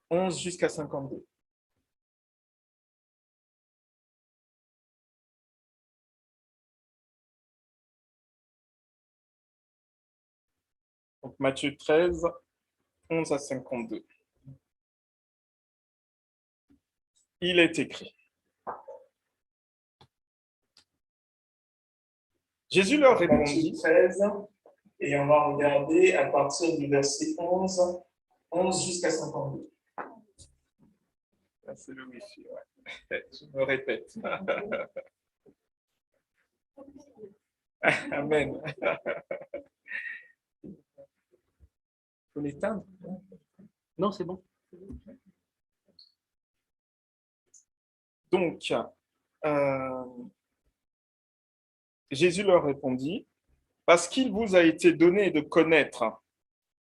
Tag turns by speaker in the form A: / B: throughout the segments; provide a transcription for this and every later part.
A: 11 jusqu'à 52. Donc, Matthieu 13, 11 à 52. Il est écrit. Jésus leur répondit.
B: Matthieu 13, et on va regarder à partir du verset 11 jusqu'à 52.
A: C'est le wifi, ouais. Je me répète. Amen. Il faut l'éteindre.
C: Non, c'est bon.
A: Donc, Jésus leur répondit, parce qu'il vous a été donné de connaître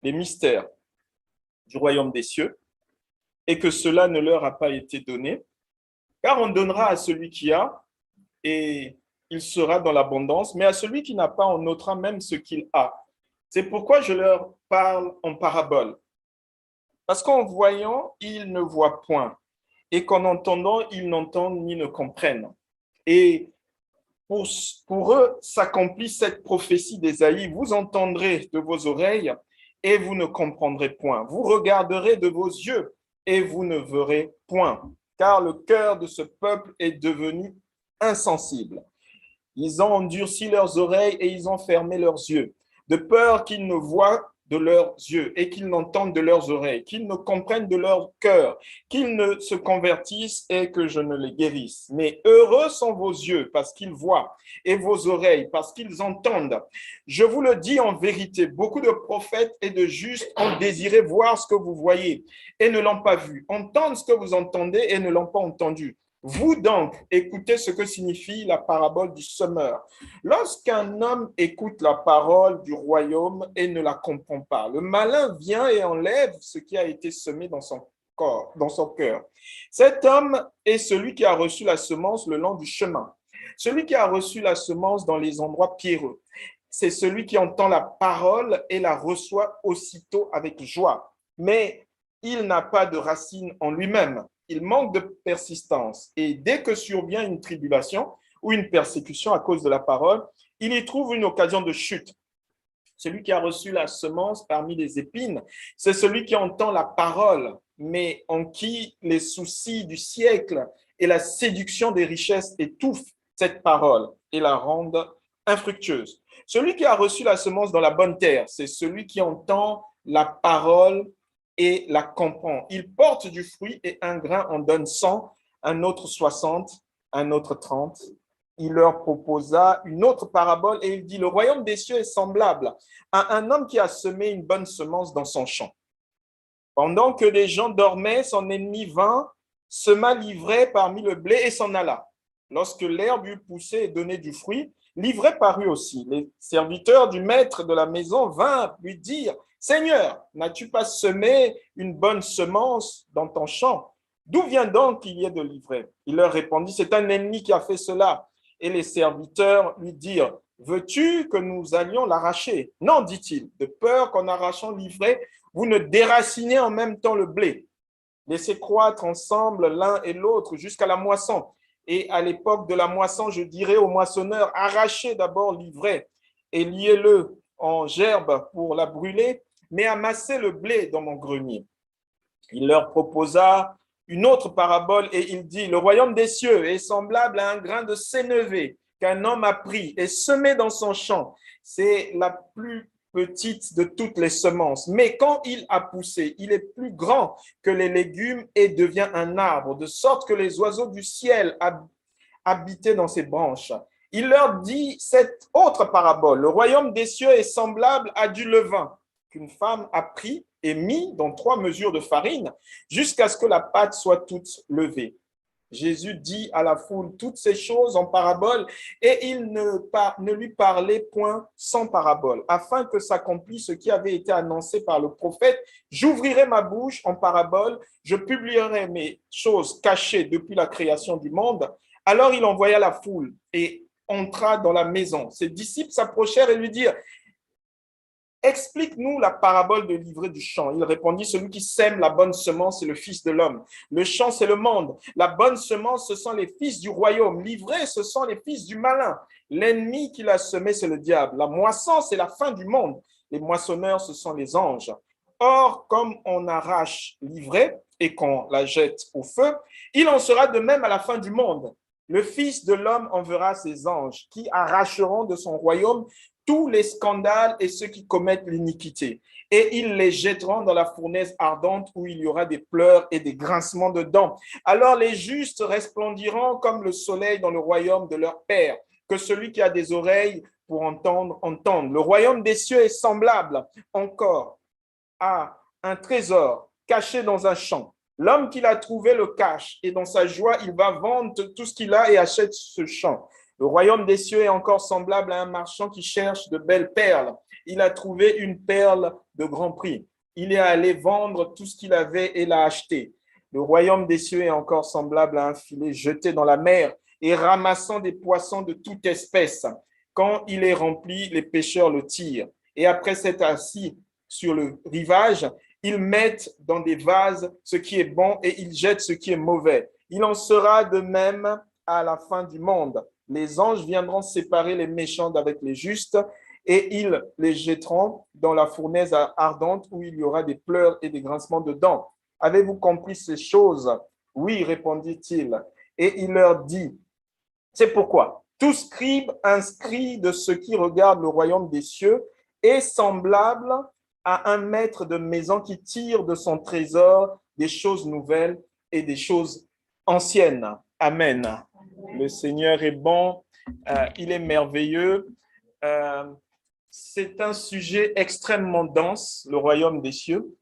A: les mystères du royaume des cieux, et que cela ne leur a pas été donné, car on donnera à celui qui a, et il sera dans l'abondance, mais à celui qui n'a pas, on ôtera même ce qu'il a. C'est pourquoi je leur parle en parabole. Parce qu'en voyant, ils ne voient point, et qu'en entendant, ils n'entendent ni ne comprennent. Et pour eux s'accomplit cette prophétie d'Ésaïe, vous entendrez de vos oreilles, et vous ne comprendrez point. Vous regarderez de vos yeux, et vous ne verrez point, car le cœur de ce peuple est devenu insensible. Ils ont endurci leurs oreilles et ils ont fermé leurs yeux, de peur qu'ils ne voient de leurs yeux et qu'ils n'entendent de leurs oreilles, qu'ils ne comprennent de leur cœur, qu'ils ne se convertissent et que je ne les guérisse. Mais heureux sont vos yeux parce qu'ils voient et vos oreilles parce qu'ils entendent. Je vous le dis en vérité, beaucoup de prophètes et de justes ont désiré voir ce que vous voyez et ne l'ont pas vu, entendre ce que vous entendez et ne l'ont pas entendu. Vous donc, écoutez ce que signifie la parabole du semeur. Lorsqu'un homme écoute la parole du royaume et ne la comprend pas, le malin vient et enlève ce qui a été semé dans son corps, dans son cœur. Cet homme est celui qui a reçu la semence le long du chemin. Celui qui a reçu la semence dans les endroits pierreux, c'est celui qui entend la parole et la reçoit aussitôt avec joie. Mais il n'a pas de racine en lui-même. Il manque de persistance. Et dès que survient une tribulation ou une persécution à cause de la parole, il y trouve une occasion de chute. Celui qui a reçu la semence parmi les épines, c'est celui qui entend la parole, mais en qui les soucis du siècle et la séduction des richesses étouffent cette parole et la rendent infructueuse. Celui qui a reçu la semence dans la bonne terre, c'est celui qui entend la parole et la comprend. Il porte du fruit et un grain en donne 100, un autre 60, un autre 30. Il leur proposa une autre parabole et il dit, le royaume des cieux est semblable à un homme qui a semé une bonne semence dans son champ. Pendant que les gens dormaient, son ennemi vint, sema l'ivraie parmi le blé et s'en alla. Lorsque l'herbe eut poussé et donné du fruit, l'ivraie parut aussi. Les serviteurs du maître de la maison vinrent lui dire, Seigneur, n'as-tu pas semé une bonne semence dans ton champ? D'où vient donc qu'il y ait de l'ivraie? Il leur répondit, c'est un ennemi qui a fait cela. Et les serviteurs lui dirent, veux-tu que nous allions l'arracher? Non, dit-il, de peur qu'en arrachant l'ivraie, vous ne déracinez en même temps le blé. Laissez croître ensemble l'un et l'autre jusqu'à la moisson. Et à l'époque de la moisson, je dirai aux moissonneurs, arrachez d'abord l'ivraie et liez-le en gerbe pour la brûler, mais amassez le blé dans mon grenier. Il leur proposa une autre parabole et il dit, le royaume des cieux est semblable à un grain de sénévé qu'un homme a pris et semé dans son champ. C'est la plus petite de toutes les semences, mais quand il a poussé, il est plus grand que les légumes et devient un arbre, de sorte que les oiseaux du ciel habitaient dans ses branches. Il leur dit cette autre parabole, le royaume des cieux est semblable à du levain qu'une femme a pris et mis dans 3 mesures de farine jusqu'à ce que la pâte soit toute levée. Jésus dit à la foule toutes ces choses en parabole et il ne lui parlait point sans parabole, afin que s'accomplisse ce qui avait été annoncé par le prophète. J'ouvrirai ma bouche en parabole, je publierai mes choses cachées depuis la création du monde. Alors il envoya la foule et entra dans la maison. Ses disciples s'approchèrent et lui dirent, explique-nous la parabole de l'ivraie du champ. Il répondit, celui qui sème la bonne semence, c'est le Fils de l'homme. Le champ, c'est le monde. La bonne semence, ce sont les fils du royaume. L'ivraie, ce sont les fils du malin. L'ennemi qui l'a semé, c'est le diable. La moisson, c'est la fin du monde. Les moissonneurs, ce sont les anges. Or, comme on arrache l'ivraie et qu'on la jette au feu, il en sera de même à la fin du monde. Le Fils de l'homme enverra ses anges qui arracheront de son royaume tous les scandales et ceux qui commettent l'iniquité. Et ils les jetteront dans la fournaise ardente où il y aura des pleurs et des grincements de dents. Alors les justes resplendiront comme le soleil dans le royaume de leur Père. Que celui qui a des oreilles pour entendre, entende. Le royaume des cieux est semblable encore à un trésor caché dans un champ. L'homme qui l'a trouvé le cache et dans sa joie, il va vendre tout ce qu'il a et achète ce champ. Le royaume des cieux est encore semblable à un marchand qui cherche de belles perles. Il a trouvé une perle de grand prix. Il est allé vendre tout ce qu'il avait et l'a acheté. Le royaume des cieux est encore semblable à un filet jeté dans la mer et ramassant des poissons de toute espèce. Quand il est rempli, les pêcheurs le tirent. Et après s'être assis sur le rivage, ils mettent dans des vases ce qui est bon et ils jettent ce qui est mauvais. Il en sera de même à la fin du monde. Les anges viendront séparer les méchants d'avec les justes et ils les jetteront dans la fournaise ardente où il y aura des pleurs et des grincements de dents. Avez-vous compris ces choses? Oui, répondit-il. Et il leur dit, c'est pourquoi tout scribe inscrit de ceux qui regardent le royaume des cieux est semblable à un maître de maison qui tire de son trésor des choses nouvelles et des choses anciennes. Amen. Le Seigneur est bon, il est merveilleux. C'est un sujet extrêmement dense, le royaume des cieux,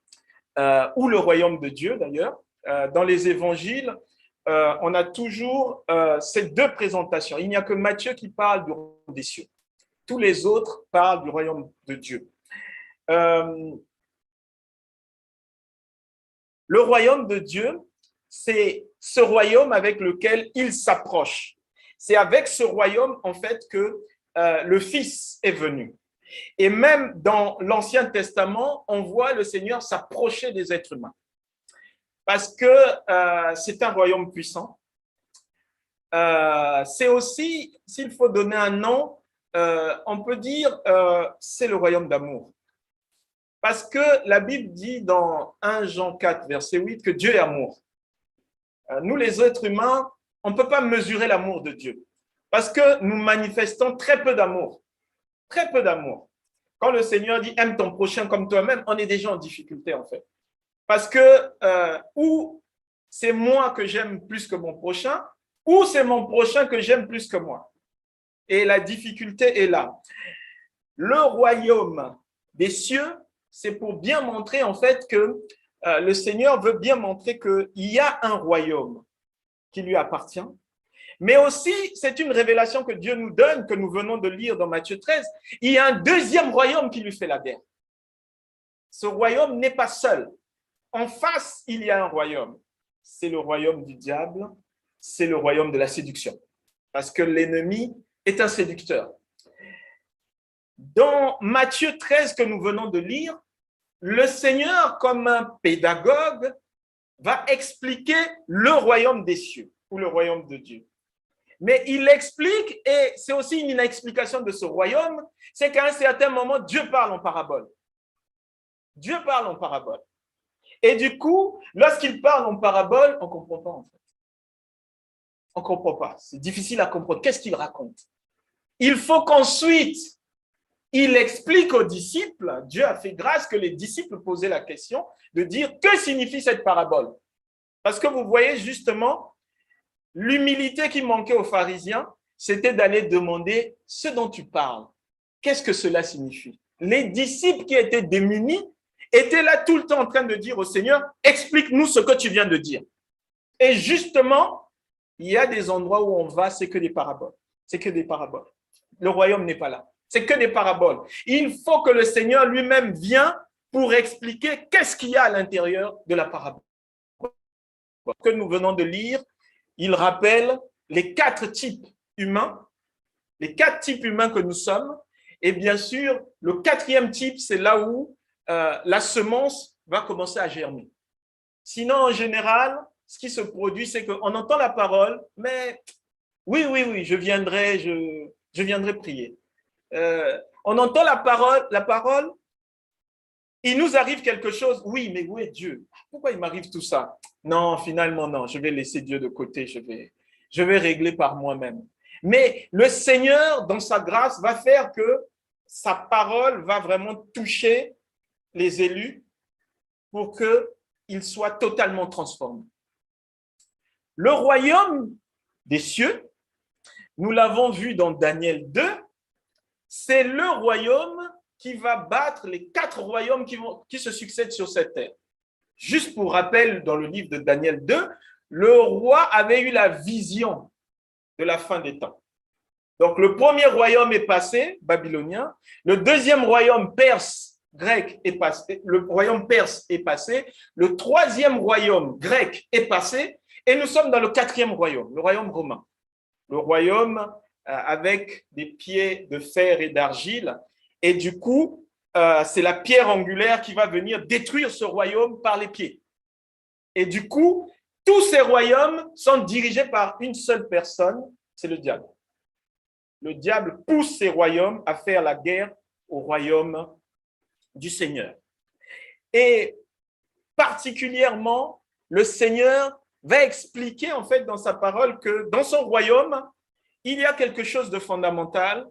A: ou le royaume de Dieu d'ailleurs. Dans les évangiles, on a toujours ces deux présentations. Il n'y a que Matthieu qui parle du royaume des cieux. Tous les autres parlent du royaume de Dieu. Le royaume de Dieu, c'est ce royaume avec lequel il s'approche. C'est avec ce royaume, en fait, que le Fils est venu. Et même dans l'Ancien Testament, on voit le Seigneur s'approcher des êtres humains. Parce que c'est un royaume puissant. C'est aussi, s'il faut donner un nom, on peut dire c'est le royaume d'amour. Parce que la Bible dit dans 1 Jean 4, verset 8, que Dieu est amour. Nous, les êtres humains, on ne peut pas mesurer l'amour de Dieu. Parce que nous manifestons très peu d'amour. Très peu d'amour. Quand le Seigneur dit « aime ton prochain comme toi-même », on est déjà en difficulté en fait. Parce que ou c'est moi que j'aime plus que mon prochain, ou c'est mon prochain que j'aime plus que moi. Et la difficulté est là. Le royaume des cieux, c'est pour bien montrer en fait que le Seigneur veut bien montrer qu'il y a un royaume qui lui appartient. Mais aussi, c'est une révélation que Dieu nous donne, que nous venons de lire dans Matthieu 13. Il y a un deuxième royaume qui lui fait la guerre. Ce royaume n'est pas seul. En face, il y a un royaume. C'est le royaume du diable, c'est le royaume de la séduction. Parce que l'ennemi est un séducteur. Dans Matthieu 13 que nous venons de lire, le Seigneur, comme un pédagogue, va expliquer le royaume des cieux ou le royaume de Dieu. Mais il explique, et c'est aussi une explication de ce royaume, c'est qu'à un certain moment, Dieu parle en parabole. Dieu parle en parabole. Et du coup, lorsqu'il parle en parabole, on ne comprend pas en fait. On ne comprend pas. C'est difficile à comprendre. Qu'est-ce qu'il raconte? Il faut qu'ensuite, il explique aux disciples, Dieu a fait grâce que les disciples posaient la question de dire que signifie cette parabole. Parce que vous voyez justement, l'humilité qui manquait aux pharisiens, c'était d'aller demander ce dont tu parles. Qu'est-ce que cela signifie? Les disciples qui étaient démunis étaient là tout le temps en train de dire au Seigneur, explique-nous ce que tu viens de dire. Et justement, il y a des endroits où on va, c'est que des paraboles. C'est que des paraboles. Le royaume n'est pas là. C'est que des paraboles. Il faut que le Seigneur lui-même vienne pour expliquer qu'est-ce qu'il y a à l'intérieur de la parabole. Que nous venons de lire, il rappelle les 4 types humains, les 4 types humains que nous sommes, Et bien sûr, le quatrième type, c'est là où la semence va commencer à germer. Sinon, en général, ce qui se produit, c'est qu'on entend la parole, mais oui, je viendrai prier. On entend la parole, il nous arrive quelque chose, oui, mais où est Dieu? Pourquoi il m'arrive tout ça? Non, finalement, non, je vais laisser Dieu de côté, je vais régler par moi-même. Mais le Seigneur, dans sa grâce, va faire que sa parole va vraiment toucher les élus pour qu'ils soient totalement transformés. Le royaume des cieux, nous l'avons vu dans Daniel 2, c'est le royaume qui va battre les 4 royaumes qui se succèdent sur cette terre. Juste pour rappel, dans le livre de Daniel 2, le roi avait eu la vision de la fin des temps. Donc, le premier royaume est passé, babylonien. Le deuxième royaume perse, grec, est passé. Le royaume perse est passé. Le troisième royaume grec est passé. Et nous sommes dans le 4e royaume, le royaume romain. Le royaume avec des pieds de fer et d'argile. Et du coup, c'est la pierre angulaire qui va venir détruire ce royaume par les pieds. Et du coup, tous ces royaumes sont dirigés par une seule personne, c'est le diable. Le diable pousse ces royaumes à faire la guerre au royaume du Seigneur. Et particulièrement, le Seigneur va expliquer en fait dans sa parole que dans son royaume, il y a quelque chose de fondamental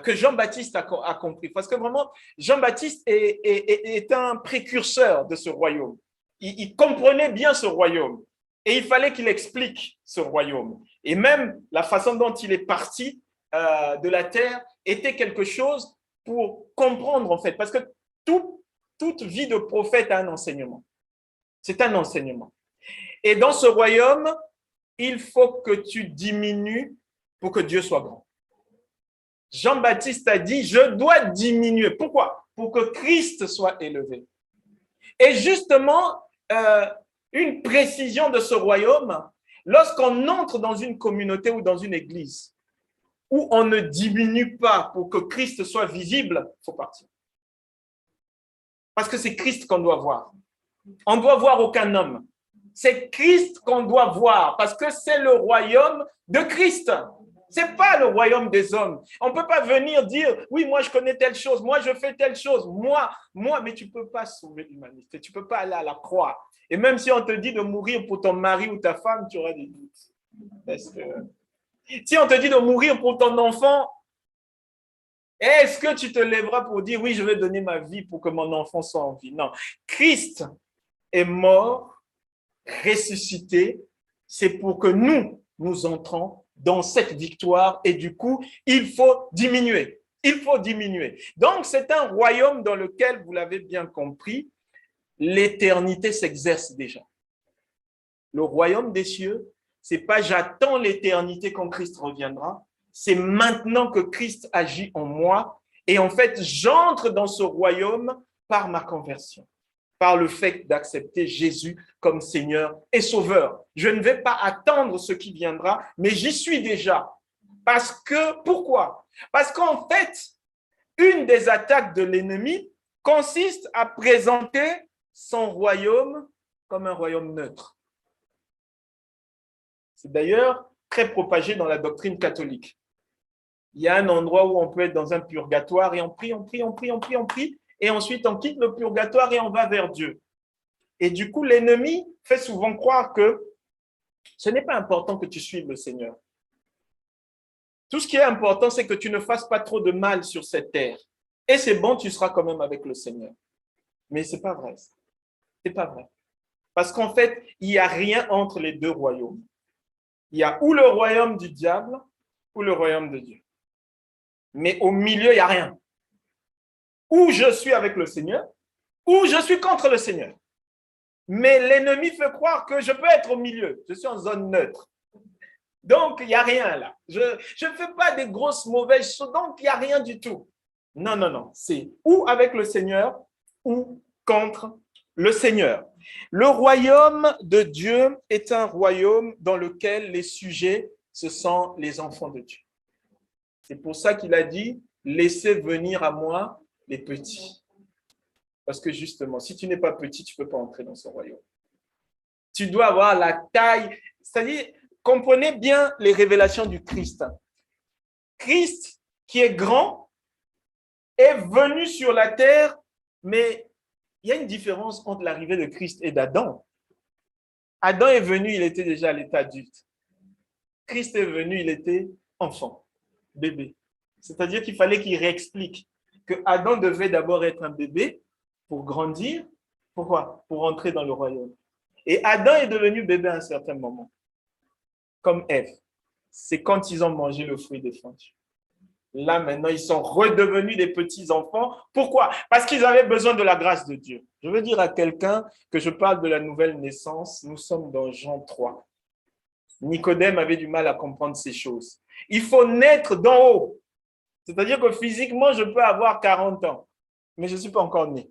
A: que Jean-Baptiste a compris. Parce que vraiment, Jean-Baptiste est un précurseur de ce royaume. Il comprenait bien ce royaume. Et il fallait qu'il explique ce royaume. Et même la façon dont il est parti de la terre était quelque chose pour comprendre en fait. Parce que toute vie de prophète a un enseignement. C'est un enseignement. Et dans ce royaume, il faut que tu diminues pour que Dieu soit grand. Jean-Baptiste a dit, je dois diminuer. Pourquoi? Pour que Christ soit élevé. Et justement, une précision de ce royaume, lorsqu'on entre dans une communauté ou dans une église, où on ne diminue pas pour que Christ soit visible, il faut partir. Parce que c'est Christ qu'on doit voir. On ne doit voir aucun homme. C'est Christ qu'on doit voir parce que c'est le royaume de Christ. Ce n'est pas le royaume des hommes. On ne peut pas venir dire, oui, moi je connais telle chose, moi je fais telle chose, moi, mais tu ne peux pas sauver l'humanité, tu ne peux pas aller à la croix. Et même si on te dit de mourir pour ton mari ou ta femme, tu auras des doutes. Si on te dit de mourir pour ton enfant, est-ce que tu te lèveras pour dire, oui, je vais donner ma vie pour que mon enfant soit en vie? Non. Christ est mort, ressuscité, c'est pour que nous entrons dans cette victoire et du coup, il faut diminuer. Il faut diminuer. Donc, c'est un royaume dans lequel, vous l'avez bien compris, l'éternité s'exerce déjà. Le royaume des cieux, c'est pas j'attends l'éternité quand Christ reviendra, c'est maintenant que Christ agit en moi et en fait, j'entre dans ce royaume par ma conversion, par le fait d'accepter Jésus comme Seigneur et Sauveur. Je ne vais pas attendre ce qui viendra, mais j'y suis déjà. Parce que, pourquoi? Parce qu'en fait, une des attaques de l'ennemi consiste à présenter son royaume comme un royaume neutre. C'est d'ailleurs très propagé dans la doctrine catholique. Il y a un endroit où on peut être dans un purgatoire et on prie, et ensuite on quitte le purgatoire et on va vers Dieu. Et du coup, l'ennemi fait souvent croire que ce n'est pas important que tu suives le Seigneur. Tout ce qui est important, c'est que tu ne fasses pas trop de mal sur cette terre. Et c'est bon, tu seras quand même avec le Seigneur. Mais ce n'est pas vrai. Ce n'est pas vrai. Parce qu'en fait, il n'y a rien entre les deux royaumes. Il y a ou le royaume du diable ou le royaume de Dieu. Mais au milieu, il n'y a rien. Ou je suis avec le Seigneur, ou je suis contre le Seigneur. Mais l'ennemi fait croire que je peux être au milieu. Je suis en zone neutre. Donc, il n'y a rien là. Je ne fais pas des grosses mauvaises choses, donc il n'y a rien du tout. Non. C'est ou avec le Seigneur, ou contre le Seigneur. Le royaume de Dieu est un royaume dans lequel les sujets, ce sont les enfants de Dieu. C'est pour ça qu'il a dit, laissez venir à moi les petits. Parce que justement, si tu n'es pas petit, tu ne peux pas entrer dans son royaume. Tu dois avoir la taille, c'est-à-dire, comprenez bien les révélations du Christ. Christ, qui est grand, est venu sur la terre, mais il y a une différence entre l'arrivée de Christ et d'Adam. Adam est venu, il était déjà à l'état adulte. Christ est venu, il était enfant, bébé. C'est-à-dire qu'il fallait qu'il réexplique que Adam devait d'abord être un bébé pour grandir. Pourquoi? Pour entrer dans le royaume. Et Adam est devenu bébé à un certain moment, comme Ève. C'est quand ils ont mangé le fruit défendu. Là, maintenant, ils sont redevenus des petits-enfants. Pourquoi? Parce qu'ils avaient besoin de la grâce de Dieu. Je veux dire à quelqu'un que je parle de la nouvelle naissance. Nous sommes dans Jean 3. Nicodème avait du mal à comprendre ces choses. Il faut naître d'en haut. C'est-à-dire que physiquement, je peux avoir 40 ans, mais je ne suis pas encore né.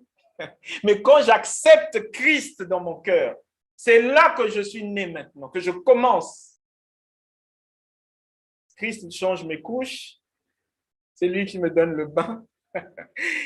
A: Mais quand j'accepte Christ dans mon cœur, c'est là que je suis né maintenant, que je commence. Christ change mes couches. C'est lui qui me donne le bain.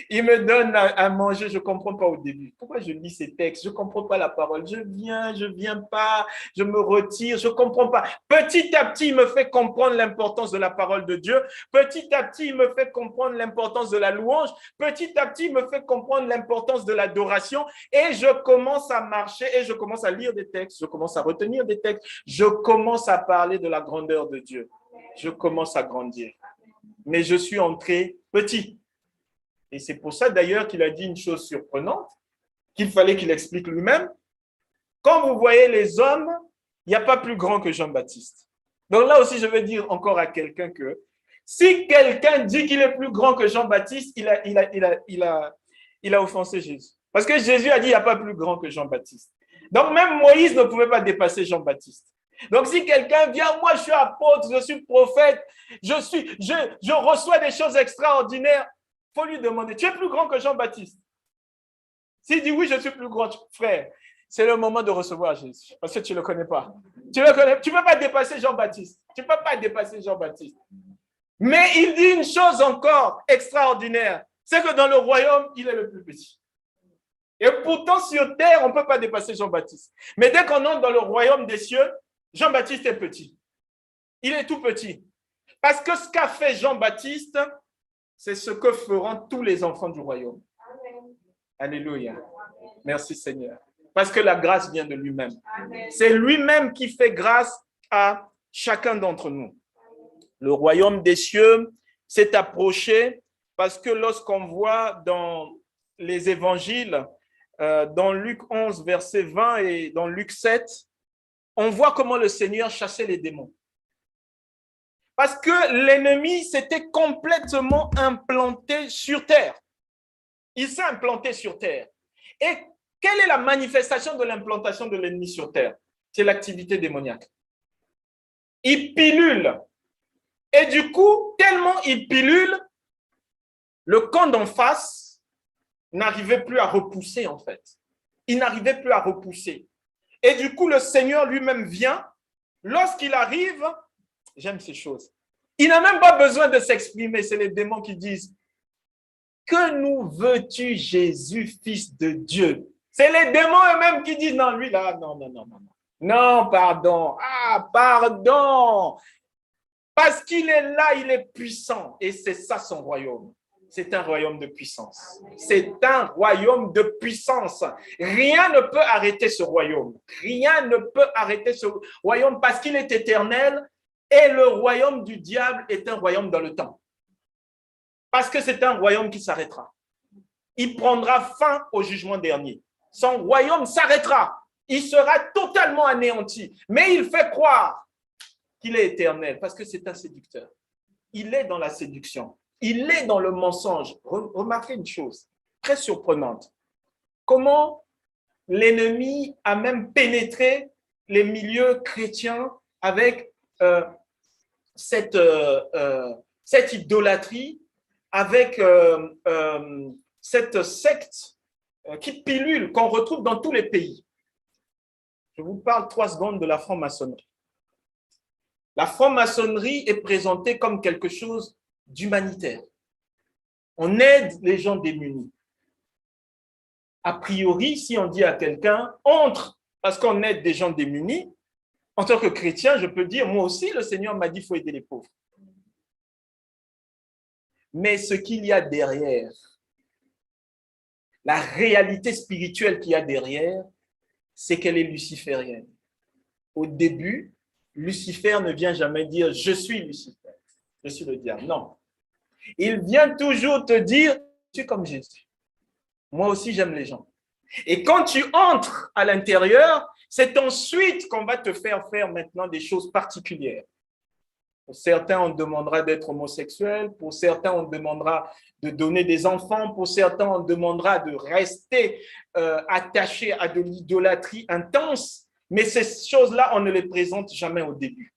A: Il me donne à manger. Je ne comprends pas au début. Pourquoi je lis ces textes? Je ne comprends pas la parole. Je ne viens pas, je me retire, je ne comprends pas. Petit à petit, il me fait comprendre l'importance de la parole de Dieu. Petit à petit, il me fait comprendre l'importance de la louange. Petit à petit, il me fait comprendre l'importance de l'adoration. Et je commence à marcher et je commence à lire des textes. Je commence à retenir des textes. Je commence à parler de la grandeur de Dieu. Je commence à grandir. Mais je suis entré petit. Et c'est pour ça d'ailleurs qu'il a dit une chose surprenante, qu'il fallait qu'il explique lui-même. Quand vous voyez les hommes, il n'y a pas plus grand que Jean-Baptiste. Donc là aussi, je veux dire encore à quelqu'un que si quelqu'un dit qu'il est plus grand que Jean-Baptiste, il a offensé Jésus. Parce que Jésus a dit qu'il n'y a pas plus grand que Jean-Baptiste. Donc même Moïse ne pouvait pas dépasser Jean-Baptiste. Donc, si quelqu'un vient, moi je suis apôtre, je suis prophète, je reçois des choses extraordinaires, il faut lui demander, tu es plus grand que Jean-Baptiste? S'il dit oui, je suis plus grand, frère, c'est le moment de recevoir Jésus, parce que tu ne le connais pas. Tu ne peux pas dépasser Jean-Baptiste. Tu ne peux pas dépasser Jean-Baptiste. Mais il dit une chose encore extraordinaire, c'est que dans le royaume, il est le plus petit. Et pourtant, sur terre, on ne peut pas dépasser Jean-Baptiste. Mais dès qu'on entre dans le royaume des cieux, Jean-Baptiste est petit. Il est tout petit. Parce que ce qu'a fait Jean-Baptiste, c'est ce que feront tous les enfants du royaume. Amen. Alléluia. Merci Seigneur. Parce que la grâce vient de lui-même. C'est lui-même qui fait grâce à chacun d'entre nous. Le royaume des cieux s'est approché parce que lorsqu'on voit dans les évangiles, dans Luc 11, verset 20 et dans Luc 7, on voit comment le Seigneur chassait les démons. Parce que l'ennemi s'était complètement implanté sur terre. Il s'est implanté sur terre. Et quelle est la manifestation de l'implantation de l'ennemi sur terre? C'est l'activité démoniaque. Il pilule. Et du coup, tellement il pilule, le camp d'en face n'arrivait plus à repousser en fait. Il n'arrivait plus à repousser. Et du coup, le Seigneur lui-même vient. Lorsqu'il arrive, j'aime ces choses. Il n'a même pas besoin de s'exprimer. C'est les démons qui disent « Que nous veux-tu, Jésus, fils de Dieu ?» C'est les démons eux-mêmes qui disent « Non, lui là, non. Non, pardon. Ah, pardon. » Parce qu'il est là, il est puissant. Et c'est ça son royaume. C'est un royaume de puissance. C'est un royaume de puissance. Rien ne peut arrêter ce royaume. Rien ne peut arrêter ce royaume parce qu'il est éternel et le royaume du diable est un royaume dans le temps. Parce que c'est un royaume qui s'arrêtera. Il prendra fin au jugement dernier. Son royaume s'arrêtera. Il sera totalement anéanti. Mais il fait croire qu'il est éternel parce que c'est un séducteur. Il est dans la séduction. Il est dans le mensonge. Remarquez une chose très surprenante. Comment l'ennemi a même pénétré les milieux chrétiens avec cette idolâtrie, avec cette secte qui pilule, qu'on retrouve dans tous les pays. Je vous parle 3 secondes de la franc-maçonnerie. La franc-maçonnerie est présentée comme quelque chose d'humanitaire. On aide les gens démunis. A priori, si on dit à quelqu'un, entre, parce qu'on aide des gens démunis, en tant que chrétien, je peux dire, moi aussi, le Seigneur m'a dit qu'il faut aider les pauvres. Mais ce qu'il y a derrière, la réalité spirituelle qu'il y a derrière, c'est qu'elle est luciférienne. Au début, Lucifer ne vient jamais dire « je suis Lucifer, je suis le diable ». Non. Il vient toujours te dire « je suis comme Jésus. Moi aussi, j'aime les gens ». Et quand tu entres à l'intérieur, c'est ensuite qu'on va te faire maintenant des choses particulières. Pour certains, on te demandera d'être homosexuel. Pour certains, on te demandera de donner des enfants. Pour certains, on te demandera de rester attaché à de l'idolâtrie intense. Mais ces choses-là, on ne les présente jamais au début.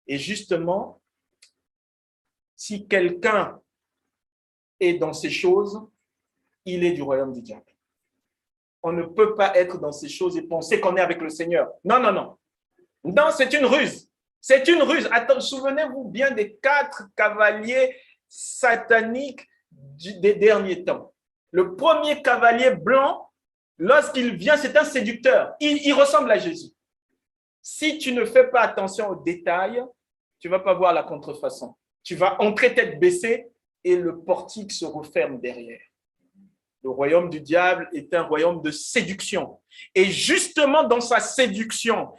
A: Et justement, si quelqu'un est dans ces choses, il est du royaume du diable. On ne peut pas être dans ces choses et penser qu'on est avec le Seigneur. Non, non, non. Non, c'est une ruse. C'est une ruse. Attends, souvenez-vous bien des 4 cavaliers sataniques des derniers temps. Le premier cavalier blanc, lorsqu'il vient, c'est un séducteur. Il ressemble à Jésus. Si tu ne fais pas attention aux détails, tu ne vas pas voir la contrefaçon. Tu vas entrer tête baissée et le portique se referme derrière. Le royaume du diable est un royaume de séduction. Et justement, dans sa séduction,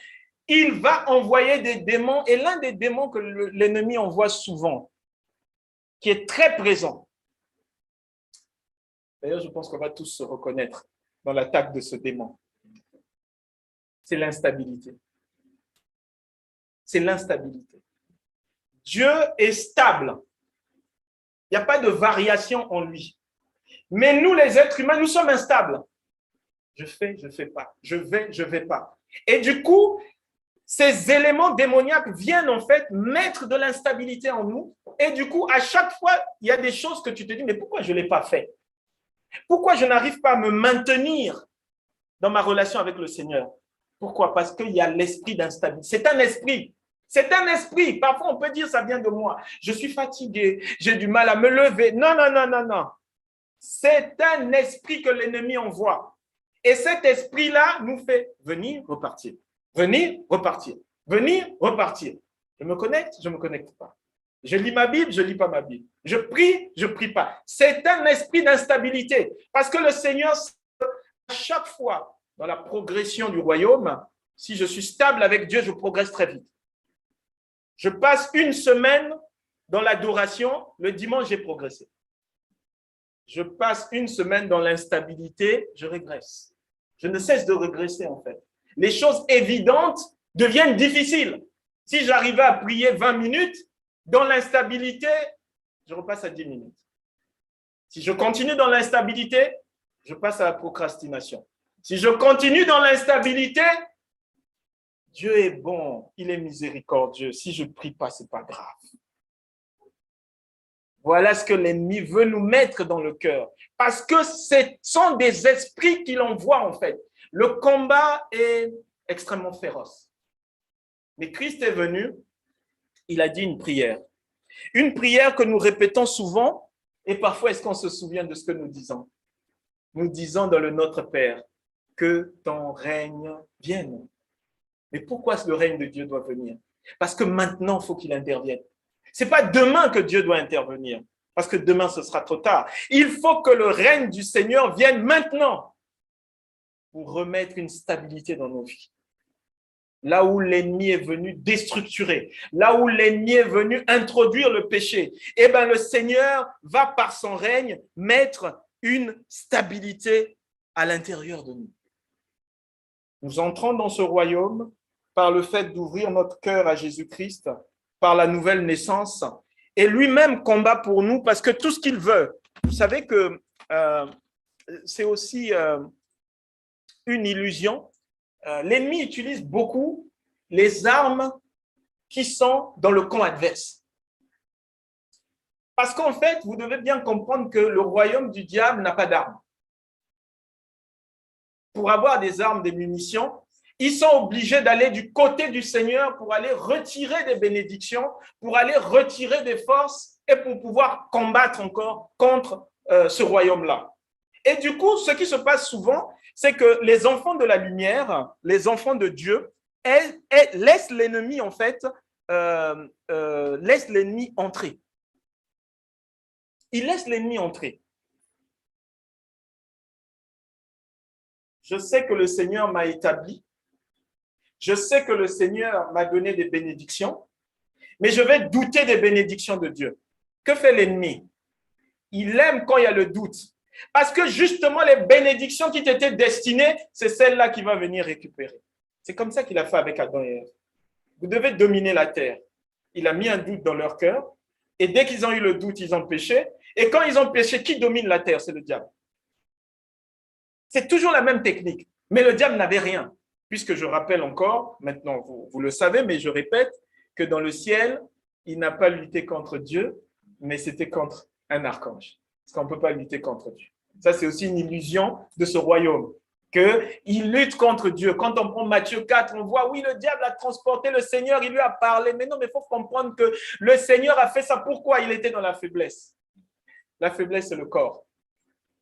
A: il va envoyer des démons. Et l'un des démons que l'ennemi envoie souvent, qui est très présent. D'ailleurs, je pense qu'on va tous se reconnaître dans l'attaque de ce démon. C'est l'instabilité. C'est l'instabilité. Dieu est stable. Il n'y a pas de variation en lui. Mais nous, les êtres humains, nous sommes instables. Je fais pas. Je vais pas. Et du coup, ces éléments démoniaques viennent en fait mettre de l'instabilité en nous. Et du coup, à chaque fois, il y a des choses que tu te dis, mais pourquoi je ne l'ai pas fait? Pourquoi je n'arrive pas à me maintenir dans ma relation avec le Seigneur? Pourquoi? Parce qu'il y a l'esprit d'instabilité. C'est un esprit. C'est un esprit. Parfois, on peut dire, ça vient de moi. Je suis fatigué. J'ai du mal à me lever. Non, non, non, non, non. C'est un esprit que l'ennemi envoie. Et cet esprit-là nous fait venir, repartir. Venir, repartir. Venir, repartir. Je me connecte pas. Je lis ma Bible, je lis pas ma Bible. Je prie pas. C'est un esprit d'instabilité. Parce que le Seigneur, à chaque fois, dans la progression du royaume, si je suis stable avec Dieu, je progresse très vite. Je passe une semaine dans l'adoration, le dimanche, j'ai progressé. Je passe une semaine dans l'instabilité, je régresse. Je ne cesse de régresser en fait. Les choses évidentes deviennent difficiles. Si j'arrivais à prier 20 minutes, dans l'instabilité, je repasse à 10 minutes. Si je continue dans l'instabilité, je passe à la procrastination. Si je continue dans l'instabilité, Dieu est bon, il est miséricordieux. Si je ne prie pas, ce n'est pas grave. Voilà ce que l'ennemi veut nous mettre dans le cœur. Parce que ce sont des esprits qu'il envoie en fait. Le combat est extrêmement féroce. Mais Christ est venu, il a dit une prière. Une prière que nous répétons souvent et parfois est-ce qu'on se souvient de ce que nous disons? Nous disons dans le Notre Père que ton règne vienne. Mais pourquoi le règne de Dieu doit venir? Parce que maintenant, il faut qu'il intervienne. Ce n'est pas demain que Dieu doit intervenir, parce que demain, ce sera trop tard. Il faut que le règne du Seigneur vienne maintenant pour remettre une stabilité dans nos vies. Là où l'ennemi est venu déstructurer, là où l'ennemi est venu introduire le péché, eh bien, le Seigneur va par son règne mettre une stabilité à l'intérieur de nous. Nous entrons dans ce royaume par le fait d'ouvrir notre cœur à Jésus-Christ, par la nouvelle naissance, et lui-même combat pour nous parce que tout ce qu'il veut, vous savez que c'est aussi une illusion. L'ennemi utilise beaucoup les armes qui sont dans le camp adverse. Parce qu'en fait, vous devez bien comprendre que le royaume du diable n'a pas d'armes. Pour avoir des armes, des munitions, ils sont obligés d'aller du côté du Seigneur pour aller retirer des bénédictions, pour aller retirer des forces et pour pouvoir combattre encore contre ce royaume-là. Et du coup, ce qui se passe souvent, c'est que les enfants de la lumière, les enfants de Dieu, laissent l'ennemi, en fait, laissent l'ennemi entrer. Ils laissent l'ennemi entrer. Je sais que le Seigneur m'a établi. Je sais que le Seigneur m'a donné des bénédictions, mais je vais douter des bénédictions de Dieu. Que fait l'ennemi? Il aime quand il y a le doute. Parce que justement, les bénédictions qui t'étaient destinées, c'est celle-là qui va venir récupérer. C'est comme ça qu'il a fait avec Adam et Ève. Vous devez dominer la terre. Il a mis un doute dans leur cœur. Et dès qu'ils ont eu le doute, ils ont péché. Et quand ils ont péché, qui domine la terre? C'est le diable. C'est toujours la même technique. Mais le diable n'avait rien. Puisque je rappelle encore, maintenant vous le savez, mais je répète, que dans le ciel, il n'a pas lutté contre Dieu, mais c'était contre un archange. Parce qu'on ne peut pas lutter contre Dieu. Ça, c'est aussi une illusion de ce royaume, qu'il lutte contre Dieu. Quand on prend Matthieu 4, on voit, oui, le diable a transporté le Seigneur, il lui a parlé. Mais non, mais il faut comprendre que le Seigneur a fait ça. Pourquoi? Il était dans la faiblesse. La faiblesse, c'est le corps.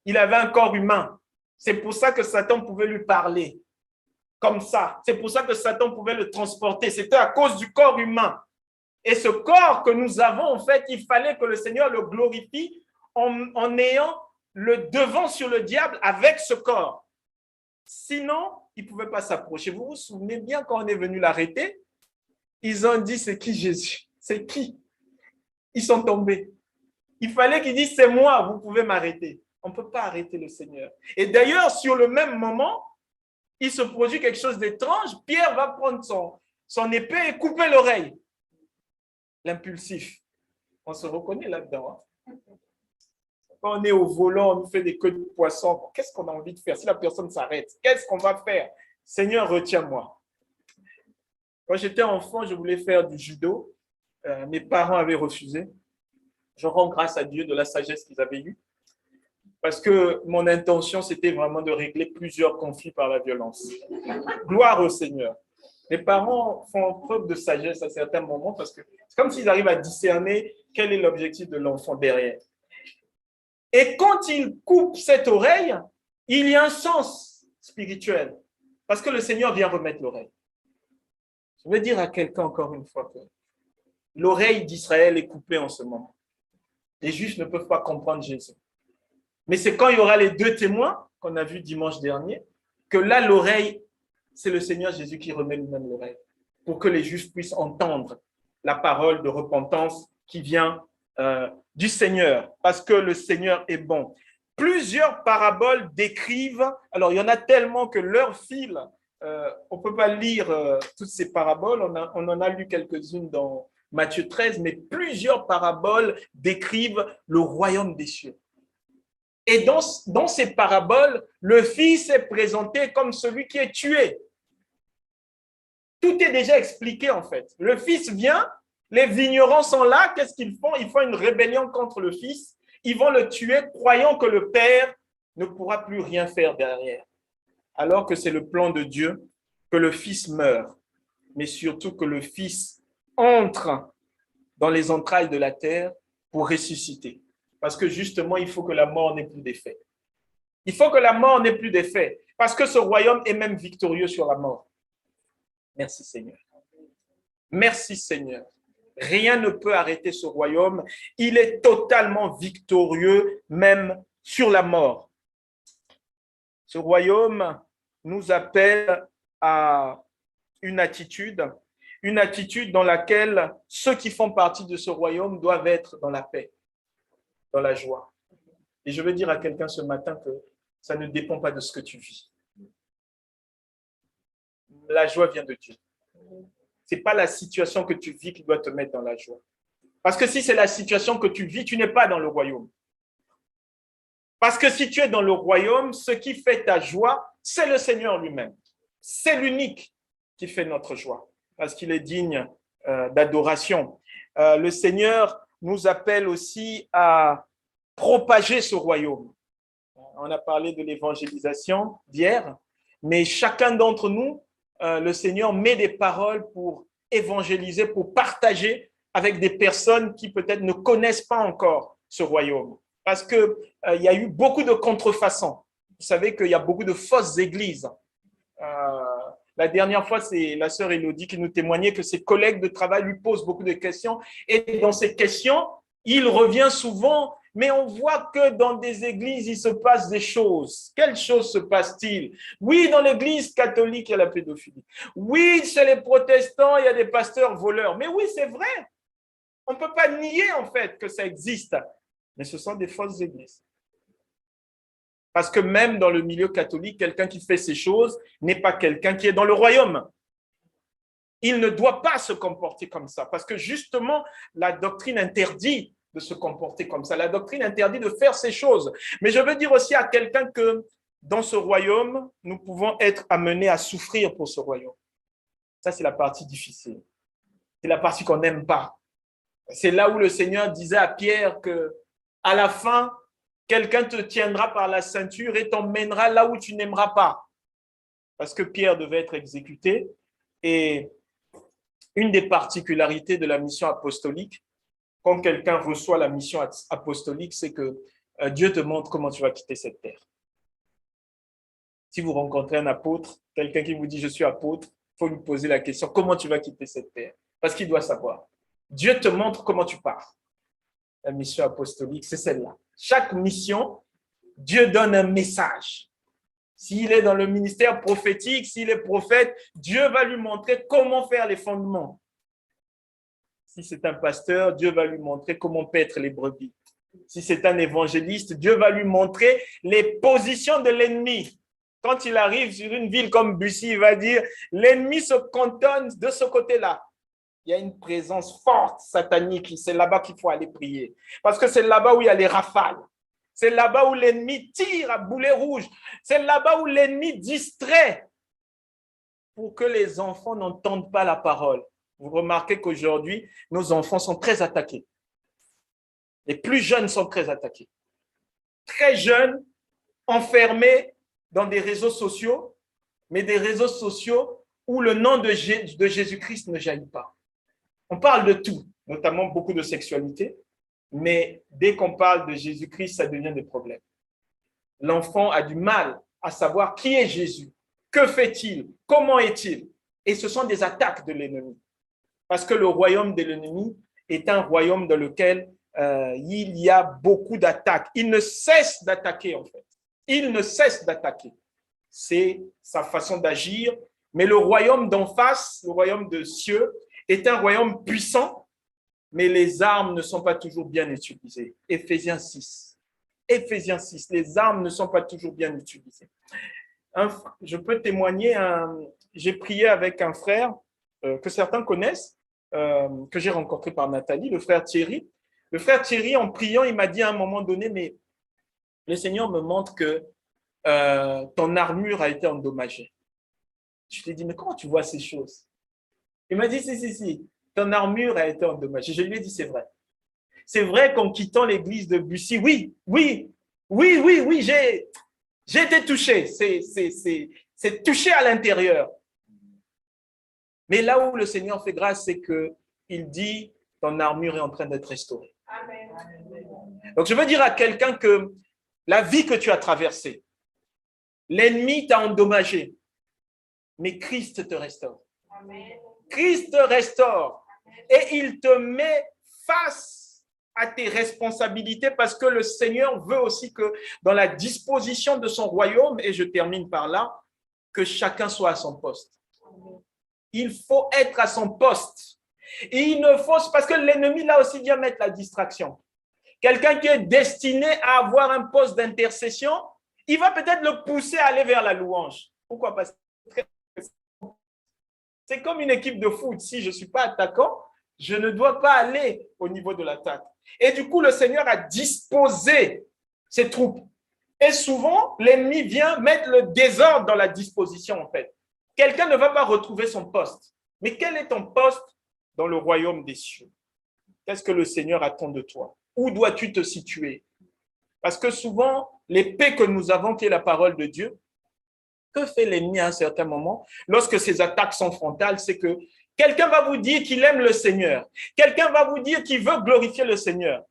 A: Il avait un corps humain. C'est pour ça que Satan pouvait lui parler comme ça. C'est pour ça que Satan pouvait le transporter. C'était à cause du corps humain. Et ce corps que nous avons, en fait, il fallait que le Seigneur le glorifie en ayant le devant sur le diable avec ce corps. Sinon, il ne pouvait pas s'approcher. Vous vous souvenez bien quand on est venu l'arrêter, ils ont dit, c'est qui Jésus? C'est qui? Ils sont tombés. Il fallait qu'ils disent, c'est moi, vous pouvez m'arrêter. On ne peut pas arrêter le Seigneur. Et d'ailleurs, sur le même moment, il se produit quelque chose d'étrange. Pierre va prendre son épée et couper l'oreille. L'impulsif. On se reconnaît là-dedans. Hein? Quand on est au volant, on nous fait des queues de poisson. Qu'est-ce qu'on a envie de faire? Si la personne s'arrête, qu'est-ce qu'on va faire? Seigneur, retiens-moi. Quand j'étais enfant, je voulais faire du judo. Mes parents avaient refusé. Je rends grâce à Dieu de la sagesse qu'ils avaient eue. Parce que mon intention, c'était vraiment de régler plusieurs conflits par la violence. Gloire au Seigneur. Les parents font preuve de sagesse à certains moments parce que c'est comme s'ils arrivent à discerner quel est l'objectif de l'enfant derrière. Et quand ils coupent cette oreille, il y a un sens spirituel parce que le Seigneur vient remettre l'oreille. Je veux dire à quelqu'un encore une fois que l'oreille d'Israël est coupée en ce moment. Les Juifs ne peuvent pas comprendre Jésus. Mais c'est quand il y aura les deux témoins qu'on a vus dimanche dernier que là, l'oreille, c'est le Seigneur Jésus qui remet lui-même l'oreille pour que les Juifs puissent entendre la parole de repentance qui vient du Seigneur, parce que le Seigneur est bon. Plusieurs paraboles décrivent, alors il y en a tellement que leur fil, on ne peut pas lire toutes ces paraboles, on en a lu quelques-unes dans Matthieu 13, mais plusieurs paraboles décrivent le royaume des cieux. Et dans ces paraboles, le Fils est présenté comme celui qui est tué. Tout est déjà expliqué en fait. Le Fils vient, les vignerons sont là, qu'est-ce qu'ils font? Ils font une rébellion contre le Fils. Ils vont le tuer, croyant que le Père ne pourra plus rien faire derrière. Alors que c'est le plan de Dieu que le Fils meure, mais surtout que le Fils entre dans les entrailles de la terre pour ressusciter. Parce que justement, il faut que la mort n'ait plus d'effet. Il faut que la mort n'ait plus d'effet. Parce que ce royaume est même victorieux sur la mort. Merci Seigneur. Merci Seigneur. Rien ne peut arrêter ce royaume. Il est totalement victorieux même sur la mort. Ce royaume nous appelle à une attitude dans laquelle ceux qui font partie de ce royaume doivent être dans la paix, dans la joie. Et je veux dire à quelqu'un ce matin que ça ne dépend pas de ce que tu vis. La joie vient de Dieu. Ce n'est pas la situation que tu vis qui doit te mettre dans la joie. Parce que si c'est la situation que tu vis, tu n'es pas dans le royaume. Parce que si tu es dans le royaume, ce qui fait ta joie, c'est le Seigneur lui-même. C'est l'unique qui fait notre joie. Parce qu'il est digne d'adoration. Le Seigneur nous appelle aussi à propager ce royaume. On a parlé de l'évangélisation d'hier, mais chacun d'entre nous, le Seigneur met des paroles pour évangéliser, pour partager avec des personnes qui peut-être ne connaissent pas encore ce royaume. Parce qu'il y a eu beaucoup de contrefaçons. Vous savez qu'il y a beaucoup de fausses églises. La dernière fois, c'est la sœur Élodie qui nous témoignait que ses collègues de travail lui posent beaucoup de questions. Et dans ces questions, il revient souvent, mais on voit que dans des églises, il se passe des choses. Quelles choses se passent-ils? Oui, dans l'église catholique, il y a la pédophilie. Oui, chez les protestants, il y a des pasteurs voleurs. Mais oui, c'est vrai. On ne peut pas nier en fait que ça existe. Mais ce sont des fausses églises. Parce que même dans le milieu catholique, quelqu'un qui fait ces choses n'est pas quelqu'un qui est dans le royaume. Il ne doit pas se comporter comme ça, parce que justement, la doctrine interdit de se comporter comme ça. La doctrine interdit de faire ces choses. Mais je veux dire aussi à quelqu'un que dans ce royaume, nous pouvons être amenés à souffrir pour ce royaume. Ça, c'est la partie difficile. C'est la partie qu'on n'aime pas. C'est là où le Seigneur disait à Pierre que, à la fin, quelqu'un te tiendra par la ceinture et t'emmènera là où tu n'aimeras pas. Parce que Pierre devait être exécuté. Et une des particularités de la mission apostolique, quand quelqu'un reçoit la mission apostolique, c'est que Dieu te montre comment tu vas quitter cette terre. Si vous rencontrez un apôtre, quelqu'un qui vous dit « je suis apôtre », il faut lui poser la question « comment tu vas quitter cette terre ?» Parce qu'il doit savoir. Dieu te montre comment tu pars. La mission apostolique, c'est celle-là. Chaque mission, Dieu donne un message. S'il est dans le ministère prophétique, s'il est prophète, Dieu va lui montrer comment faire les fondements. Si c'est un pasteur, Dieu va lui montrer comment paître les brebis. Si c'est un évangéliste, Dieu va lui montrer les positions de l'ennemi. Quand il arrive sur une ville comme Bussy, il va dire « l'ennemi se cantonne de ce côté-là ». Il y a une présence forte satanique, c'est là-bas qu'il faut aller prier. Parce que c'est là-bas où il y a les rafales. C'est là-bas où l'ennemi tire à boulet rouge. C'est là-bas où l'ennemi distrait pour que les enfants n'entendent pas la parole. Vous remarquez qu'aujourd'hui, nos enfants sont très attaqués. Les plus jeunes sont très attaqués. Très jeunes, enfermés dans des réseaux sociaux, mais des réseaux sociaux où le nom de Jésus-Christ ne jaillit pas. On parle de tout, notamment beaucoup de sexualité, mais dès qu'on parle de Jésus-Christ, ça devient des problèmes. L'enfant a du mal à savoir qui est Jésus, que fait-il, comment est-il. Et ce sont des attaques de l'ennemi. Parce que le royaume de l'ennemi est un royaume dans lequel il y a beaucoup d'attaques. Il ne cesse d'attaquer, en fait. Il ne cesse d'attaquer. C'est sa façon d'agir. Mais le royaume d'en face, le royaume de cieux, est un royaume puissant, mais les armes ne sont pas toujours bien utilisées. Éphésiens 6. Éphésiens 6, les armes ne sont pas toujours bien utilisées. Je peux témoigner, j'ai prié avec un frère que certains connaissent, que j'ai rencontré par Nathalie, le frère Thierry. Le frère Thierry, en priant, il m'a dit à un moment donné, mais le Seigneur me montre que ton armure a été endommagée. Je lui ai dit, mais comment tu vois ces choses? Il m'a dit, si, ton armure a été endommagée. Je lui ai dit, c'est vrai. C'est vrai qu'en quittant l'église de Bussy, oui, j'ai été touché. C'est touché à l'intérieur. Mais là où le Seigneur fait grâce, c'est qu'il dit, ton armure est en train d'être restaurée. Amen. Donc, je veux dire à quelqu'un que la vie que tu as traversée, l'ennemi t'a endommagé, mais Christ te restaure. Amen. Christ te restaure et il te met face à tes responsabilités parce que le Seigneur veut aussi que dans la disposition de son royaume, et je termine par là, que chacun soit à son poste. Il faut être à son poste. Et il ne faut, parce que l'ennemi là aussi vient mettre la distraction. Quelqu'un qui est destiné à avoir un poste d'intercession, il va peut-être le pousser à aller vers la louange. Pourquoi? Parce que c'est comme une équipe de foot. Si je ne suis pas attaquant, je ne dois pas aller au niveau de l'attaque. Et du coup, le Seigneur a disposé ses troupes. Et souvent, l'ennemi vient mettre le désordre dans la disposition, en fait. Quelqu'un ne va pas retrouver son poste. Mais quel est ton poste dans le royaume des cieux? Qu'est-ce que le Seigneur attend de toi? Où dois-tu te situer? Parce que souvent, l'épée que nous avons, qui est la parole de Dieu, que fait l'ennemi à un certain moment? Lorsque ces attaques sont frontales, c'est qu'il Quelqu'un va vous dire qu'il aime le Seigneur. Quelqu'un va vous dire qu'il veut glorifier le Seigneur.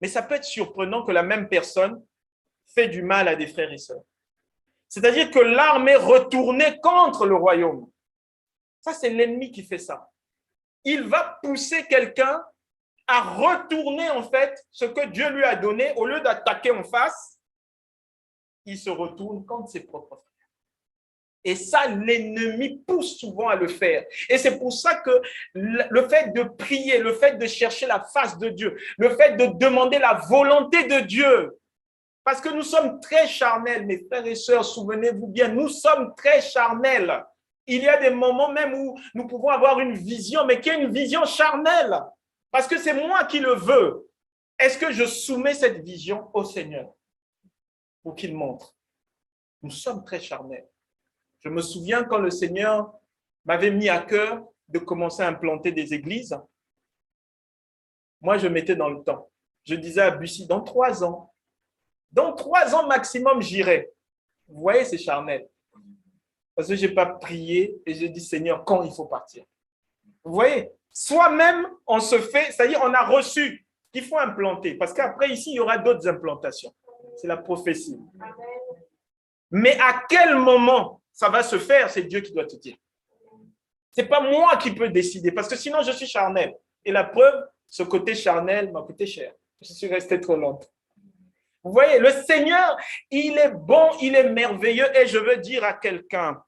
A: Mais ça peut être surprenant que la même personne fait du mal à des frères et sœurs. C'est-à-dire que l'arme est retournée contre le royaume. Ça, c'est l'ennemi qui fait ça. Il va pousser quelqu'un à retourner en fait ce que Dieu lui a donné. Au lieu d'attaquer en face, il se retourne contre ses propres frères. Et ça, l'ennemi pousse souvent à le faire. Et c'est pour ça que le fait de prier, le fait de chercher la face de Dieu, le fait de demander la volonté de Dieu, parce que nous sommes très charnels, mes frères et sœurs, souvenez-vous bien, nous sommes très charnels. Il y a des moments même où nous pouvons avoir une vision, mais qui est une vision charnelle, parce que c'est moi qui le veux. Est-ce que je soumets cette vision au Seigneur pour qu'il montre? Nous sommes très charnels. Je me souviens quand le Seigneur m'avait mis à cœur de commencer à implanter des églises. Moi, je mettais dans le temps. Je disais à Bussy, dans 3 ans maximum, j'irai. Vous voyez, c'est charnel. Parce que je n'ai pas prié et j'ai dit, Seigneur, quand il faut partir? Vous voyez, soi-même, on se fait, c'est-à-dire on a reçu qu'il faut implanter. Parce qu'après, ici, il y aura d'autres implantations. C'est la prophétie. Mais à quel moment ça va se faire, c'est Dieu qui doit te dire. Ce n'est pas moi qui peux décider, parce que sinon, je suis charnel. Et la preuve, ce côté charnel m'a coûté cher. Je suis resté trop longtemps. Vous voyez, le Seigneur, il est bon, il est merveilleux. Et je veux dire à quelqu'un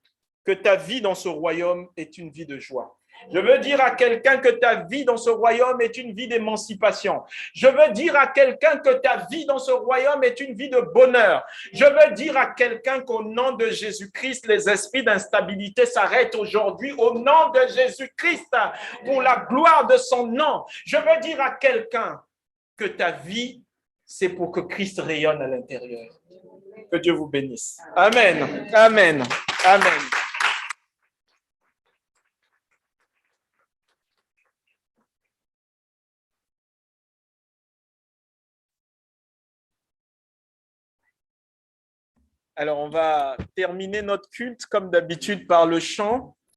A: que ta vie dans ce royaume est une vie de joie. Je veux dire à quelqu'un que ta vie dans ce royaume est une vie d'émancipation. Je veux dire à quelqu'un que ta vie dans ce royaume est une vie de bonheur. Je veux dire à quelqu'un qu'au nom de Jésus-Christ, les esprits d'instabilité s'arrêtent aujourd'hui au nom de Jésus-Christ pour la gloire de son nom. Je veux dire à quelqu'un que ta vie, c'est pour que Christ rayonne à l'intérieur. Que Dieu vous bénisse. Amen. Amen. Amen. Alors, on va terminer notre culte, comme d'habitude, par le chant.